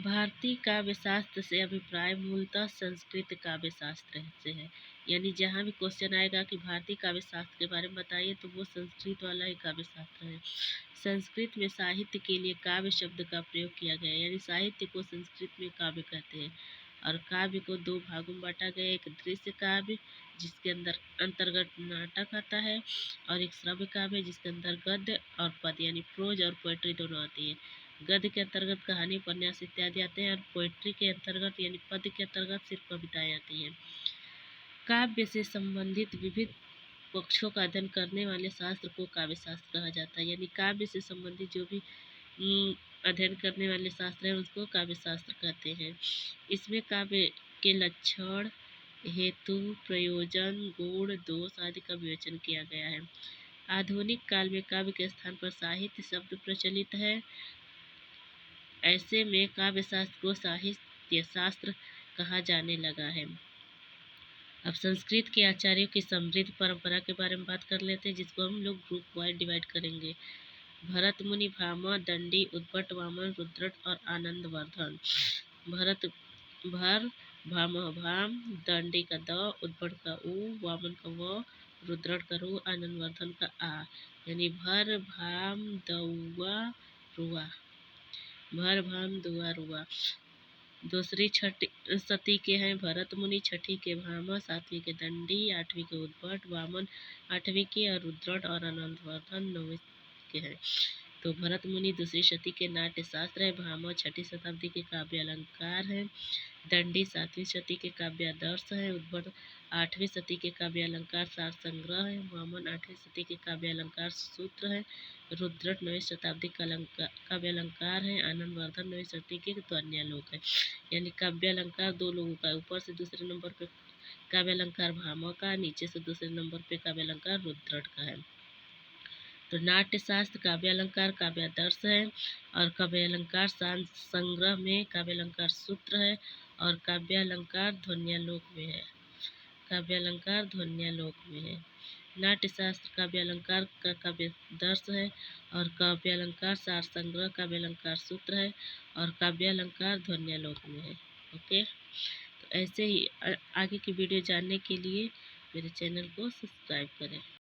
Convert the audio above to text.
भारतीय काव्य शास्त्र से अभिप्राय मूलतः संस्कृत काव्य शास्त्र से है। यानी जहाँ भी क्वेश्चन आएगा कि भारतीय काव्य शास्त्र के बारे में बताइए तो वो संस्कृत वाला ही काव्य शास्त्र है। संस्कृत में साहित्य के लिए काव्य शब्द का प्रयोग किया गया है। यानी साहित्य को संस्कृत में काव्य कहते हैं। और काव्य को दो भागों में बांटा गया है। एक दृश्य काव्य जिसके अंतर्गत नाटक आता है, और एक श्रव्य काव्य जिसके अंदर गद्य और पद यानी प्रोज और पोएट्री दोनों आती है। गद्य के अंतर्गत कहानी, उपन्यास इत्यादि आते हैं, और पोएट्री के अंतर्गत यानी पद के अंतर्गत सिर्फ कविताएं आती हैं। काव्य से संबंधित विविध पक्षों का अध्ययन करने वाले शास्त्र को काव्य शास्त्र कहा जाता है। यानी काव्य से संबंधित जो भी अध्ययन करने वाले शास्त्र हैं उसको काव्य शास्त्र कहते हैं। इसमें काव्य के लक्षण, हेतु, प्रयोजन, गुण, दोष आदि का विवेचन किया गया है। आधुनिक काल में काव्य के स्थान पर साहित्य शब्द प्रचलित है। ऐसे में काव्य शास्त्र को साहित्य शास्त्र कहा जाने लगा है। अब संस्कृत के आचार्यों की समृद्ध परंपरा के बारे में बात कर लेते हैं, जिसको हम लोग ग्रुप वाइज डिवाइड करेंगे। भरत मुनि, भामा, दंडी, उद्भट, वामन, रुद्रट और आनंदवर्धन। भरत भर, भामा भाम, दंडी का द, उद्भट का उ, वामन का व, रुद्रट का रु, आनंदवर्धन का आ। यानी भर भाम दउआ रुआ। भर भाम दुआ रुआ। दूसरी छठी सती के हैं भरत मुनि, छठी के भामा, सातवीं के दंडी, आठवीं के उद्भट, वामन आठवीं के, और रुद्रट और आनंदवर्धन नौवीं के हैं। तो भरत मुनि दूसरी शती के नाट्य शास्त्र है, भामा छठी शताब्दी के काव्य अलंकार है, दंडी सातवीं शती के काव्य आदर्श है, उद्भट आठवीं शती के काव्य अलंकार सार संग्रह है, वामन आठवीं शती के काव्य अलंकार सूत्र है, रुद्रट 9वीं शताब्दी का काव्य अलंकार है, आनंदवर्धन 9वीं शती के ध्वन्यालोक है। यानी काव्य अलंकार दो लोगों का, ऊपर से दूसरे नंबर पे काव्य अलंकार भामा का, नीचे से दूसरे नंबर पे काव्य अलंकार रुद्रट का है। तो नाट्य शास्त्र काव्य अलंकार काव्य आदर्श है, और काव्य अलंकार संग्रह में काव्य अलंकार सूत्र है, और काव्य अलंकार ध्वन्यालोक में है। काव्य अलंकार ध्वन्यालोक में है। नाट्य शास्त्र काव्य अलंकार का काव्य आदर्श है, और काव्य अलंकार सार संग्रह काव्य अलंकार सूत्र है, और काव्य अलंकार ध्वन्यालोक में है। ओके, तो ऐसे ही आगे की वीडियो जानने के लिए मेरे चैनल को सब्सक्राइब करें।